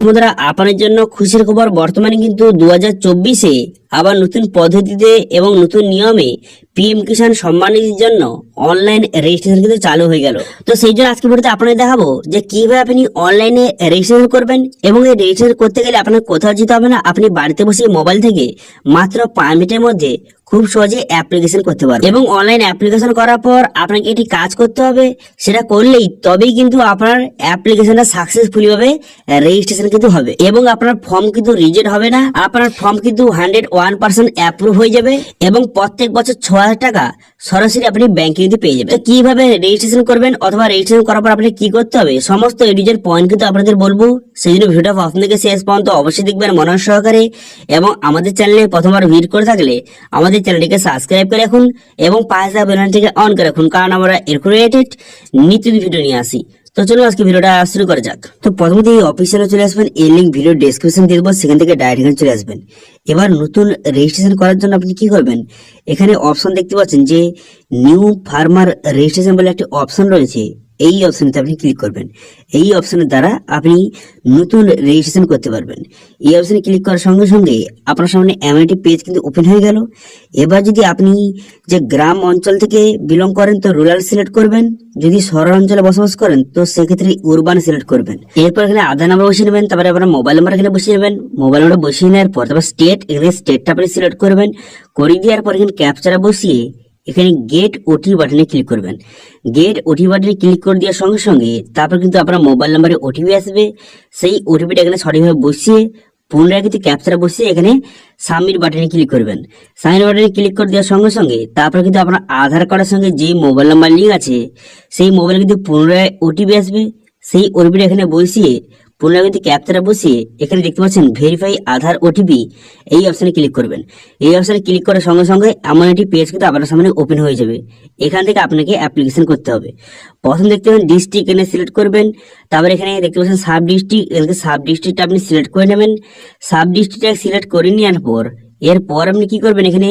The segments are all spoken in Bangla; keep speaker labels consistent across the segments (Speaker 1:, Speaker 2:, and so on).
Speaker 1: বন্ধুরা, আপনার জন্য খুশির খবর। বর্তমানে কিন্তু 2024-এ আবার নতুন পদ্ধতিতে এবং নতুন নিয়মে পিএম কিষাণ সম্মান নিধির জন্য অনলাইন রেজিস্ট্রেশন কিন্তু চালু হয়ে গেল। তো সেই জন্য আজকে ভিডিওতে আপনাদের দেখাবো যে কিভাবে আপনি অনলাইনে রেজিস্ট্রেশন করবেন। এবং এই রেজিস্ট্রেশন করতে গেলে আপনার কোথাও যেতে হবে না, আপনি বাড়িতে বসে মোবাইল থেকে মাত্র 5 মিনিটের মধ্যে খুব সহজে অ্যাপ্লিকেশন করতে পারবেন। এবং অনলাইন অ্যাপ্লিকেশন করার পর আপনাকে একটি কাজ করতে হবে, সেটা করলেই তবেই কিন্তু আপনার অ্যাপ্লিকেশনটা সাকসেসফুলি ভাবে রেজিস্ট্রেশন কিন্তু হবে এবং আপনার ফর্ম কিন্তু রিজেক্ট হবে না। আপনার ফর্ম কিন্তু 101% অ্যাপ্রুভ হয়ে যাবে এবং প্রত্যেক বছর 6,000 টাকা সরাসরি আপনি ব্যাংকে কিন্তু পেয়ে যাবেন। তো কিভাবে রেজিস্ট্রেশন করবেন অথবা রেজিস্ট্রেশন করার পর আপনি কি করতে হবে সমস্ত এডিজের পয়েন্ট কিন্তু আপনাদের বলবো। সেই জন্য ভিডিওটা প্রথম থেকে শেষ পর্যন্ত অবশ্যই দেখবেন মনোযোগ সহকারে। এবং আমাদের চ্যানেলে প্রথমবার ভিজিট করে থাকলে আমাদের চ্যানেলটিকে সাবস্ক্রাইব করে রাখুন এবং পাশে থাকা বেল আইকনটিকে অন করে রাখুন, কারণ আমরা এরকম রিলেটেড নিত্য ভিডিও নিয়ে আসি। তো চলুন আজকে ভিডিওটা শুরু করা যাক। তো প্রথমত এই অফিসিয়ালে চলে আসবেন, এই লিঙ্ক ভিডিও ডেসক্রিপশন দিয়ে দেবো, সেখান থেকে ডাইরেক্ট এখানে চলে আসবেন। এবার নতুন রেজিস্ট্রেশন করার জন্য আপনি কি করবেন, এখানে অপশন দেখতে পাচ্ছেন যে নিউ ফার্মার রেজিস্ট্রেশন বলে একটি অপশন রয়েছে। এই অপশনতে আপনি ক্লিক করবেন। এই অপশনের দ্বারা আপনি নতুন রেজিস্ট্রেশন করতে পারবেন। এই অপশনে ক্লিক করার সঙ্গে সঙ্গে আপনার সামনে এমন একটি পেজ কিন্তু ওপেন হয়ে গেল। এবার যদি আপনি যে গ্রাম অঞ্চল থেকে বিলং করেন তো রুরাল সিলেক্ট করবেন, যদি শহর অঞ্চলে বসবাস করেন তো সেক্ষেত্রে উরবান সিলেক্ট করবেন। এরপর এখানে আধার নাম্বার বসিয়ে নেবেন, তারপরে আপনার মোবাইল নাম্বার এখানে বসিয়ে নেবেন। মোবাইল নাম্বার বসিয়ে নেওয়ার পর তারপর স্টেট, এখানে স্টেটটা আপনি সিলেক্ট করবেন। করে দেওয়ার পর এখানে ক্যাপচারা বসিয়ে এখানে গেট ওটি বাটনে ক্লিক করবেন। গেট ওটি বাটনে ক্লিক করে দেওয়ার সঙ্গে সঙ্গে তারপর কিন্তু আপনার মোবাইল নাম্বারে ওটিপি আসবে। সেই ওটিপিটা এখানে সঠিকভাবে বসিয়ে পুনরায় কিন্তু ক্যাপচারা বসিয়ে এখানে সাবমিট বাটনে ক্লিক করবেন। সাবমিট বাটনে ক্লিক করে দেওয়ার সঙ্গে সঙ্গে তারপর কিন্তু আপনার আধার কার্ডের সঙ্গে যে মোবাইল নাম্বার লিঙ্ক আছে সেই মোবাইলে কিন্তু পুনরায় ওটিপি আসবে। সেই ওটিপিটা এখানে বসিয়ে পুনরায় কিন্তু ক্যাপচারা বসিয়ে এখানে দেখতে পাচ্ছেন ভেরিফাই আধার ওটিপি, এই অপশনে ক্লিক করবেন। এই অপশনে ক্লিক করার সঙ্গে সঙ্গে এমন একটি পেজ কিন্তু আপনার সামনে ওপেন হয়ে যাবে। এখান থেকে আপনাকে অ্যাপ্লিকেশন করতে হবে। প্রথম দেখতে পাবেন ডিস্ট্রিক্ট, এখানে সিলেক্ট করবেন। তারপর এখানে দেখতে পাচ্ছেন সাব ডিস্ট্রিক্ট, এখানে সাব ডিস্ট্রিক্টটা আপনি সিলেক্ট করে নেবেন। সাব ডিস্ট্রিক্টটা সিলেক্ট করে নেওয়ার পর এরপর আপনি কি করবেন, এখানে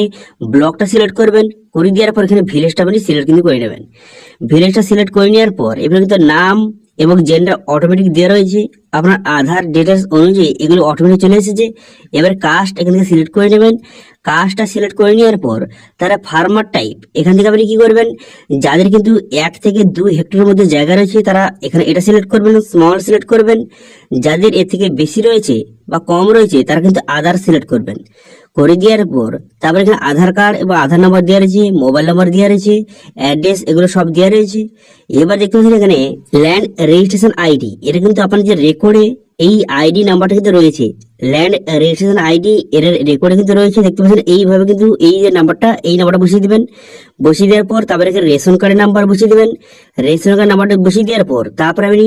Speaker 1: ব্লকটা সিলেক্ট করবেন। করে দেওয়ার পর এখানে ভিলেজটা আপনি সিলেক্ট কিন্তু করে নেবেন। ভিলেজটা সিলেক্ট করে নেওয়ার পর এখানে কিন্তু নাম এবং জেন্ডার অটোমেটিক দেওয়া রয়েছে। আপনার আধার ডিটেলস অনুযায়ী এগুলো অটোমেটিক চলে এসেছে। এবার কাস্ট এখান থেকে সিলেক্ট করে নেবেন। কাস্টটা সিলেক্ট করে নেওয়ার পর তারা ফার্মার টাইপ, এখান থেকে আপনি কি করবেন, যাদের কিন্তু 1 থেকে 2 হেক্টরের মধ্যে জায়গা রয়েছে তারা এখানে এটা সিলেক্ট করবেন, স্মল সিলেক্ট করবেন। যাদের এর থেকে বেশি রয়েছে বা কম রয়েছে তারা কিন্তু আদার সিলেক্ট করবেন। করে দেওয়ার পর তারপর এখানে আধার কার্ড এবং আধার নাম্বার দেওয়া রয়েছে, মোবাইল নাম্বার দেওয়া রয়েছে, অ্যাড্রেস এগুলো সব দেওয়া রয়েছে। এবার দেখতে পাচ্ছেন এখানে ল্যান্ড রেজিস্ট্রেশন আইডি, এটা কিন্তু আপনার যে রেকর্ডে এই আইডি নাম্বারটা কিন্তু রয়েছে, ল্যান্ড রেজিস্ট্রেশন আইডি এর রেকর্ডে কিন্তু রয়েছে। দেখতে পাচ্ছেন এইভাবে কিন্তু এই যে নাম্বারটা, এই নাম্বারটা বসিয়ে দিবেন। বসিয়ে দেওয়ার পর তারপরে এখানে রেশন কার্ডের নাম্বার বসিয়ে দিবেন। রেশন কার্ড নাম্বারটা বসিয়ে দেওয়ার পর তারপরে আপনি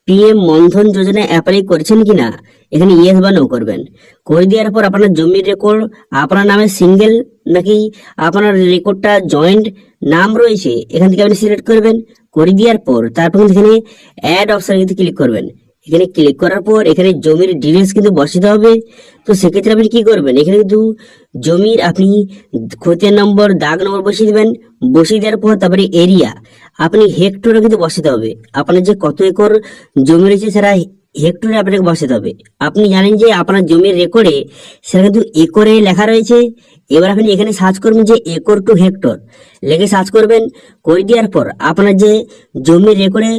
Speaker 1: পিএম মনধন যোজনা অ্যাপ্লাই করেছেন কিনা এখানে ইয়েস বা নো করবেন। করে দেওয়ার পর আপনার জমির রেকর্ড আপনার নামে সিঙ্গেল নাকি আপনার রেকর্ডটা জয়েন্ট নাম রয়েছে এখান থেকে আপনি সিলেক্ট করবেন। করে দেওয়ার পর তারপর এখানে অ্যাড অপশন কিন্তু ক্লিক করবেন। এখানে ক্লিক করার পর এখানে জমির ডিটেলস কিন্তু বসাতে হবে। তো সেক্ষেত্রে আপনি কি করবেন, এখানে কিন্তু জমির আপনি খতিয়ান নম্বর, দাগ নম্বর বসিয়ে দিবেন। বসিয়ে দেওয়ার পর তারপরে এরিয়া আপনি হেক্টরে কিন্তু বসাতে হবে। আপনার যে কত একর জমি রয়েছে সেটা হেক্টরে আপনাকে বসাতে হবে। আপনি জানেন যে আপনার জমির রেকর্ডে সেটা কিন্তু একরে লেখা রয়েছে। এবার আপনি এখানে সার্চ করবেন যে একর টু হেক্টর লেখে সার্চ করবেন। করে দেওয়ার পর আপনার যে জমির রেকর্ডে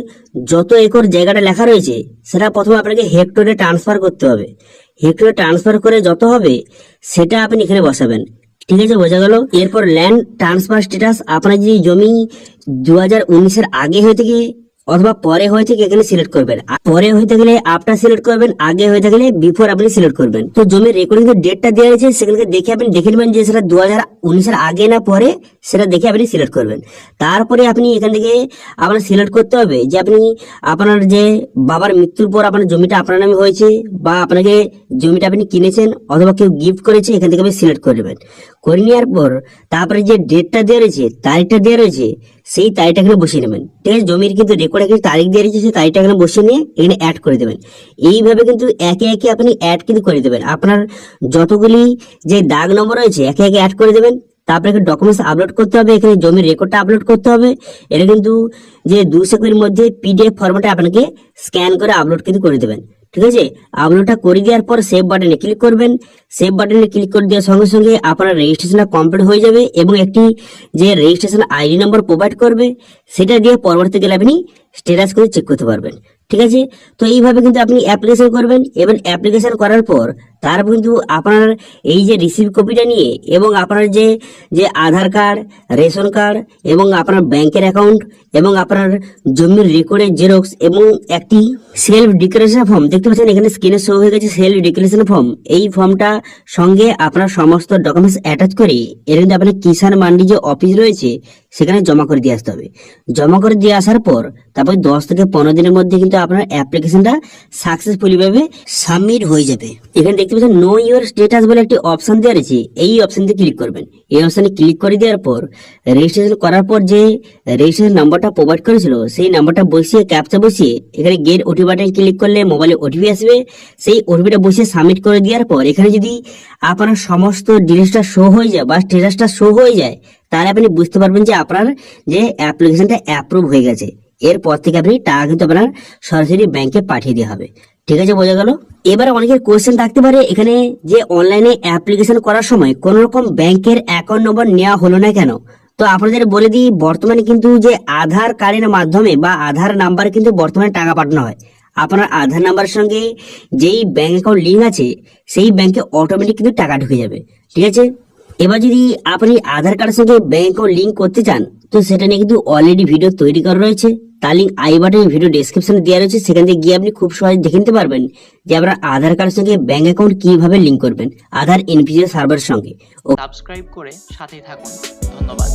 Speaker 1: যত একর জায়গাটা লেখা রয়েছে সেটা প্রথমে আপনাকে হেক্টরে ট্রান্সফার করতে হবে। হেক্টরে ট্রান্সফার করে যত হবে সেটা আপনি এখানে বসাবেন। ঠিক আছে, বোঝা গেল। এরপর ল্যান্ড ট্রান্সফার স্ট্যাটাস, আপনার যদি জমি 2019-এর আগে হয়ে থাকে অথবা পরে হয়ে থাকে এখানে সিলেক্ট করবেন। পরে হয়ে থাকলে আফটার সিলেক্ট করবেন, আগে হয়ে থাকলে বিফোর আপনি সিলেক্ট করবেন। তো জমির রেকর্ডিং ডেটটা দেওয়া রয়েছে সেখানে দেখে আপনি দেখে নেবেন যে সেটা 2019-এর আগে না পরে, সেটা দেখে আপনি সিলেক্ট করবেন। তারপরে আপনি এখান থেকে আপনার সিলেক্ট করতে হবে যে আপনি আপনার যে বাবার মৃত্যুর পর আপনার জমিটা আপনার নামে হয়েছে বা আপনাকে জমিটা আপনি কিনেছেন অথবা কেউ গিফট করেছে, এখান থেকে আপনি সিলেক্ট করবেন। করে নেওয়ার পর তারপরে যে ডেটটা দেওয়া রয়েছে, তারিখটা দেওয়া রয়েছে, সেই তারিখটা এখানে বসিয়ে নেবেন। ঠিক আছে, জমির কিন্তু রেকর্ডে কিন্তু তারিখ দিয়ে রয়েছে, সেই তারিখটা এখানে বসিয়ে নিয়ে এখানে অ্যাড করে দেবেন। এইভাবে কিন্তু একে একে আপনি অ্যাড কিন্তু করে দেবেন। আপনার যতগুলি যে দাগ নম্বর রয়েছে একে একে অ্যাড করে দেবেন। তারপরে ডকুমেন্টস আপলোড করতে হবে, এখানে জমির রেকর্ডটা আপলোড করতে হবে। এটা কিন্তু যে 2 সেকেন্ডের মধ্যে পিডিএফ ফরম্যাটে আপনাকে স্ক্যান করে আপলোড কিন্তু করে দেবেন। ঠিক আছে, আপলোডটা করে দেওয়ার পর সেভ বাটনে ক্লিক করবেন। সেভ বাটনে ক্লিক করে দেওয়ার সঙ্গে সঙ্গে আপনার রেজিস্ট্রেশনটা কমপ্লিট হয়ে যাবে এবং একটি যে রেজিস্ট্রেশন আইডি নম্বর প্রোভাইড করবে সেটা দিয়ে পরবর্তীকালে আপনি স্ট্যাটাস করে চেক করতে পারবেন। ঠিক আছে, তো এইভাবে কিন্তু আপনি অ্যাপ্লিকেশন করবেন এবং অ্যাপ্লিকেশন করার পর তারপর কিন্তু আপনার এই যে রিসিভ কপিটা নিয়ে এবং আপনার যে যে আধার কার্ড, রেশন কার্ড এবং আপনার ব্যাংকের অ্যাকাউন্ট এবং আপনার জমির রেকর্ডের জেরক্স এবং একটি সেলফ ডিক্লারেশন ফর্ম দেখতে পাচ্ছেন এখানে স্ক্রিনে শো হয়ে গেছে সেলফ ডিক্লারেশন ফর্ম। এই ফর্মটা সঙ্গে আপনার সমস্ত ডকুমেন্টস অ্যাটাচ করে এর কিন্তু আপনার কিষাণ মান্ডি যে অফিস রয়েছে সেখানে জমা করে দিয়ে আসতে হবে। জমা করে দিয়ে আসার পর তারপর 10 থেকে 15 দিনের মধ্যে কিন্তু আপনার অ্যাপ্লিকেশনটা সাকসেসফুলি ভাবে সাবমিট হয়ে যাবে। এখানে দেখতে পাচ্ছেন নো ইউর স্ট্যাটাস বলে একটি অপশন দেওয়া রয়েছে, এই অপশনটি ক্লিক করবেন। এই অপশনে ক্লিক করে দেওয়ার পর রেজিস্ট্রেশন করার পর যে রেজিস্ট্রেশন নাম্বারটা প্রোভাইড করেছিল সেই নাম্বারটা বসিয়ে ক্যাপচা বসিয়ে এখানে গেট ওটিপি বাটন ক্লিক করলে মোবাইলে ওটিপি আসবে। সেই ওটিপিটা বসিয়ে সাবমিট করে দেওয়ার পর এখানে যদি আপনার সমস্ত ডিটেলসটা শো হয়ে যায় বা স্ট্যাটাসটা শো হয়ে যায় তাহলে আপনি বুঝতে পারবেন যে আপনার যে অ্যাপ্লিকেশনটা অ্যাপ্রুভ হয়ে গেছে। এরপর থেকে আপনি টাকা কিন্তু আপনার সরাসরি ব্যাংকে পাঠিয়ে দেওয়া হবে। ঠিক আছে, বোঝা গেল। এবার অনেকের কোয়েশ্চেন থাকতে পারে এখানে যে অনলাইনে অ্যাপ্লিকেশন করার সময় কোন রকম ব্যাংকের অ্যাকাউন্ট নম্বর নেওয়া হলো না কেন। তো আপনাদের বলে দিই, বর্তমানে কিন্তু যে আধার কার্ডের মাধ্যমে বা আধার নাম্বারে কিন্তু বর্তমানে টাকা পাঠানো হয়। আপনার আধার নাম্বারের সঙ্গে যেই ব্যাংক অ্যাকাউন্ট লিঙ্ক আছে সেই ব্যাংকে অটোমেটিক কিন্তু টাকা ঢুকে যাবে। ঠিক আছে, এবার যদি আপনি আধার কার্ডের সঙ্গে ব্যাংক অ্যাকাউন্ট লিঙ্ক করতে চান তো সেটা নিয়ে কিন্তু অলরেডি ভিডিও তৈরি করা রয়েছে, তার লিঙ্ক আই বাটনে ভিডিও ডেসক্রিপশনে দেওয়া রয়েছে, সেখান থেকে গিয়ে আপনি খুব সহজে দেখে নিতে পারবেন যে আপনার আধার কার্ডের সঙ্গে ব্যাংক অ্যাকাউন্ট কিভাবে লিঙ্ক করবেন আধার এনপিসি সার্ভারের সঙ্গে।
Speaker 2: সাবস্ক্রাইব করে সাথেই থাকুন। ধন্যবাদ।